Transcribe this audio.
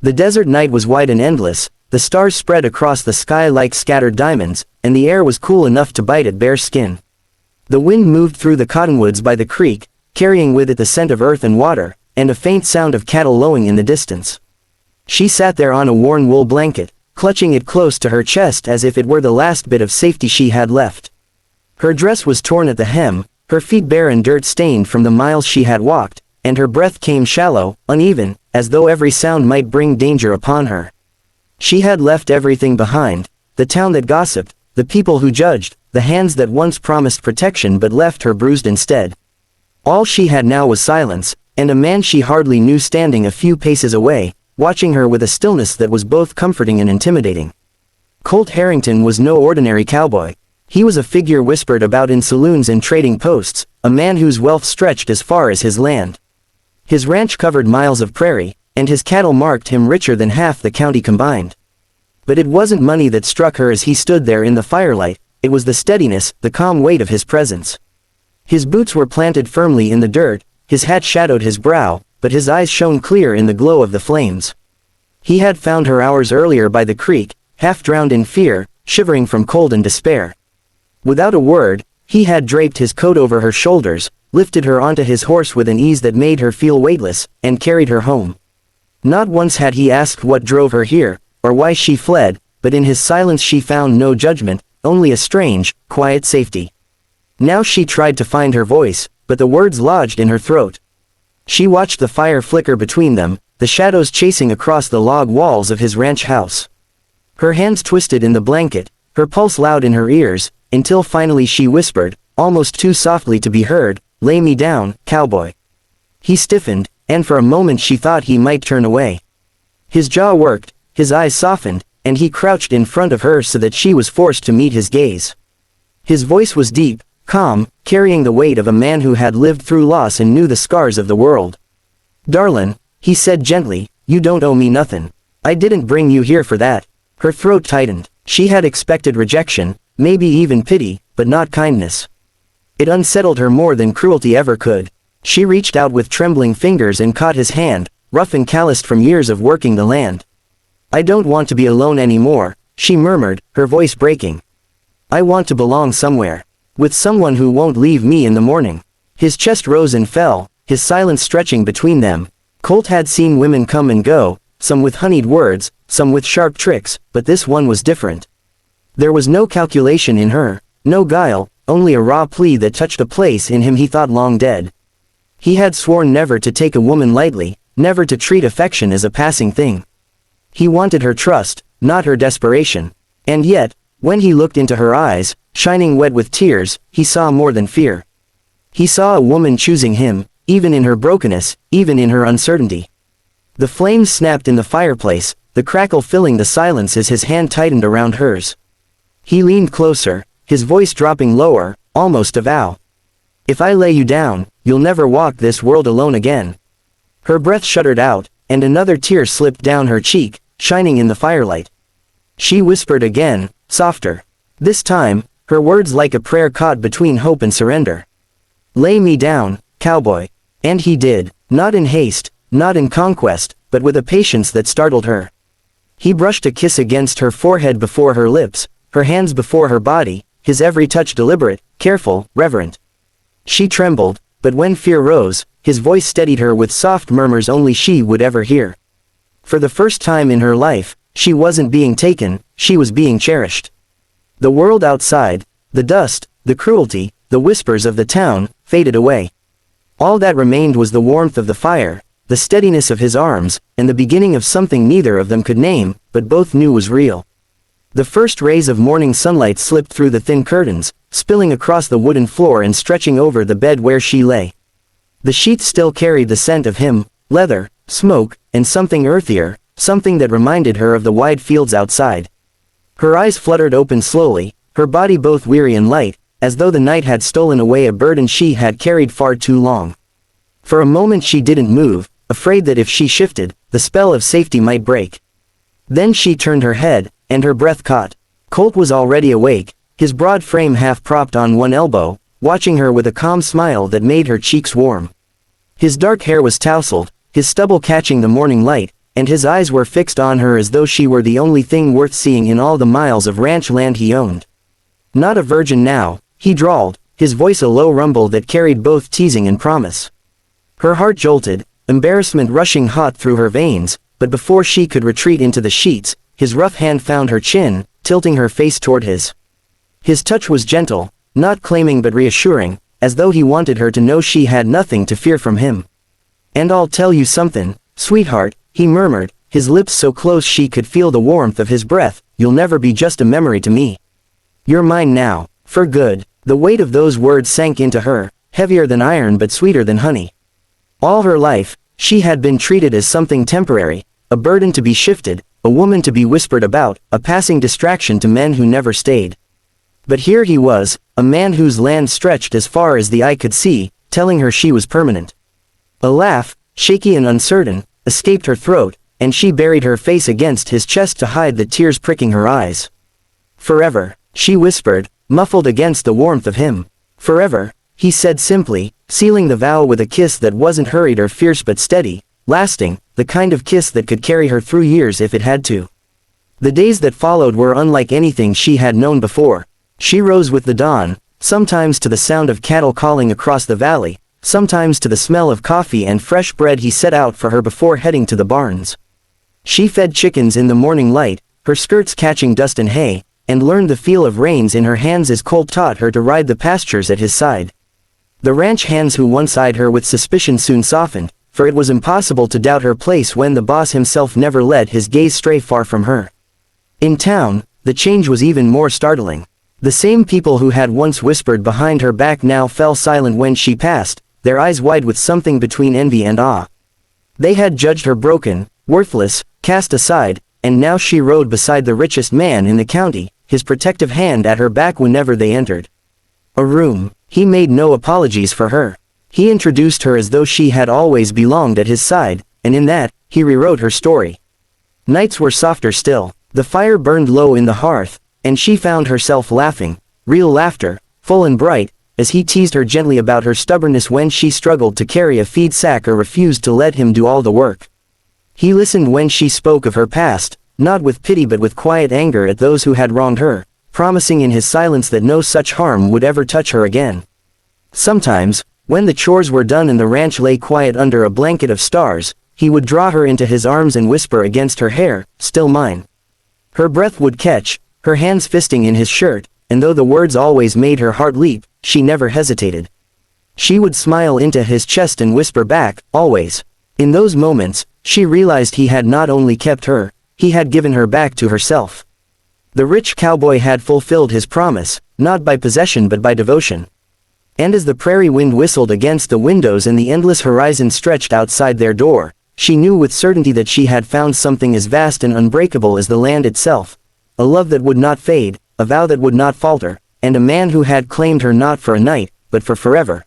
The desert night was wide and endless, the stars spread across the sky like scattered diamonds, and the air was cool enough to bite at bare skin. The wind moved through the cottonwoods by the creek, carrying with it the scent of earth and water, and a faint sound of cattle lowing in the distance. She sat there on a worn wool blanket, clutching it close to her chest as if it were the last bit of safety she had left. Her dress was torn at the hem, her feet bare and dirt-stained from the miles she had walked, and her breath came shallow, uneven, as though every sound might bring danger upon her. She had left everything behind, the town that gossiped, the people who judged, the hands that once promised protection but left her bruised instead. All she had now was silence, and a man she hardly knew standing a few paces away, watching her with a stillness that was both comforting and intimidating. Colt Harrington was no ordinary cowboy. He was a figure whispered about in saloons and trading posts, a man whose wealth stretched as far as his land. His ranch covered miles of prairie, and his cattle marked him richer than half the county combined. But it wasn't money that struck her as he stood there in the firelight, it was the steadiness, the calm weight of his presence. His boots were planted firmly in the dirt, his hat shadowed his brow, but his eyes shone clear in the glow of the flames. He had found her hours earlier by the creek, half drowned in fear, shivering from cold and despair. Without a word, he had draped his coat over her shoulders, lifted her onto his horse with an ease that made her feel weightless, and carried her home. Not once had he asked what drove her here, or why she fled, but in his silence she found no judgment, only a strange, quiet safety. Now she tried to find her voice, but the words lodged in her throat. She watched the fire flicker between them, the shadows chasing across the log walls of his ranch house. Her hands twisted in the blanket, her pulse loud in her ears, until finally she whispered, almost too softly to be heard, "Lay me down, cowboy." He stiffened, and for a moment she thought he might turn away. His jaw worked, his eyes softened, and he crouched in front of her so that she was forced to meet his gaze. His voice was deep, calm, carrying the weight of a man who had lived through loss and knew the scars of the world. "Darlin'," he said gently, "you don't owe me nothin'. I didn't bring you here for that." Her throat tightened. She had expected rejection, maybe even pity, but not kindness. It unsettled her more than cruelty ever could. She reached out with trembling fingers and caught his hand, rough and calloused from years of working the land. "I don't want to be alone anymore," she murmured, her voice breaking. "I want to belong somewhere. With someone who won't leave me in the morning." His chest rose and fell, his silence stretching between them. Colt had seen women come and go, some with honeyed words, some with sharp tricks, but this one was different. There was no calculation in her, no guile, only a raw plea that touched a place in him he thought long dead. He had sworn never to take a woman lightly, never to treat affection as a passing thing. He wanted her trust, not her desperation. And yet, when he looked into her eyes, shining wet with tears, he saw more than fear. He saw a woman choosing him, even in her brokenness, even in her uncertainty. The flames snapped in the fireplace, the crackle filling the silence as his hand tightened around hers. He leaned closer, his voice dropping lower, almost a vow. "If I lay you down, you'll never walk this world alone again." Her breath shuddered out, and another tear slipped down her cheek, shining in the firelight. She whispered again, softer. This time, her words like a prayer caught between hope and surrender. "Lay me down, cowboy." And he did, not in haste, not in conquest, but with a patience that startled her. He brushed a kiss against her forehead before her lips, her hands before her body, his every touch deliberate, careful, reverent. She trembled, but when fear rose, his voice steadied her with soft murmurs only she would ever hear. For the first time in her life, she wasn't being taken, she was being cherished. The world outside, the dust, the cruelty, the whispers of the town, faded away. All that remained was the warmth of the fire, the steadiness of his arms, and the beginning of something neither of them could name, but both knew was real. The first rays of morning sunlight slipped through the thin curtains, spilling across the wooden floor and stretching over the bed where she lay. The sheets still carried the scent of him, leather, smoke, and something earthier, something that reminded her of the wide fields outside. Her eyes fluttered open slowly, her body both weary and light, as though the night had stolen away a burden she had carried far too long. For a moment she didn't move, afraid that if she shifted, the spell of safety might break. Then she turned her head, and her breath caught. Colt was already awake, his broad frame half propped on one elbow, watching her with a calm smile that made her cheeks warm. His dark hair was tousled, his stubble catching the morning light, and his eyes were fixed on her as though she were the only thing worth seeing in all the miles of ranch land he owned. "Not a virgin now," he drawled, his voice a low rumble that carried both teasing and promise. Her heart jolted, embarrassment rushing hot through her veins, but before she could retreat into the sheets, his rough hand found her chin, tilting her face toward his. His touch was gentle, not claiming but reassuring, as though he wanted her to know she had nothing to fear from him. "And I'll tell you something, sweetheart," he murmured, his lips so close she could feel the warmth of his breath, "you'll never be just a memory to me. You're mine now, for good." The weight of those words sank into her, heavier than iron but sweeter than honey. All her life, she had been treated as something temporary, a burden to be shifted, a woman to be whispered about, a passing distraction to men who never stayed. But here he was, a man whose land stretched as far as the eye could see, telling her she was permanent. A laugh, shaky and uncertain, escaped her throat, and she buried her face against his chest to hide the tears pricking her eyes. "Forever," she whispered, muffled against the warmth of him. "Forever," he said simply, sealing the vow with a kiss that wasn't hurried or fierce but steady, lasting, the kind of kiss that could carry her through years if it had to. The days that followed were unlike anything she had known before. She rose with the dawn, sometimes to the sound of cattle calling across the valley, sometimes to the smell of coffee and fresh bread he set out for her before heading to the barns. She fed chickens in the morning light, her skirts catching dust and hay, and learned the feel of reins in her hands as Colt taught her to ride the pastures at his side. The ranch hands who once eyed her with suspicion soon softened, for it was impossible to doubt her place when the boss himself never let his gaze stray far from her. In town, the change was even more startling. The same people who had once whispered behind her back now fell silent when she passed, their eyes wide with something between envy and awe. They had judged her broken, worthless, cast aside, and now she rode beside the richest man in the county, his protective hand at her back whenever they entered a room. He made no apologies for her. He introduced her as though she had always belonged at his side, and in that, he rewrote her story. Nights were softer still, the fire burned low in the hearth, and she found herself laughing, real laughter, full and bright, as he teased her gently about her stubbornness when she struggled to carry a feed sack or refused to let him do all the work. He listened when she spoke of her past, not with pity but with quiet anger at those who had wronged her, promising in his silence that no such harm would ever touch her again. Sometimes, when the chores were done and the ranch lay quiet under a blanket of stars, he would draw her into his arms and whisper against her hair, "Still mine." Her breath would catch, her hands fisting in his shirt, and though the words always made her heart leap, she never hesitated. She would smile into his chest and whisper back, "Always." In those moments, she realized he had not only kept her, he had given her back to herself. The rich cowboy had fulfilled his promise, not by possession but by devotion. And as the prairie wind whistled against the windows and the endless horizon stretched outside their door, she knew with certainty that she had found something as vast and unbreakable as the land itself. A love that would not fade, a vow that would not falter, and a man who had claimed her not for a night, but for forever.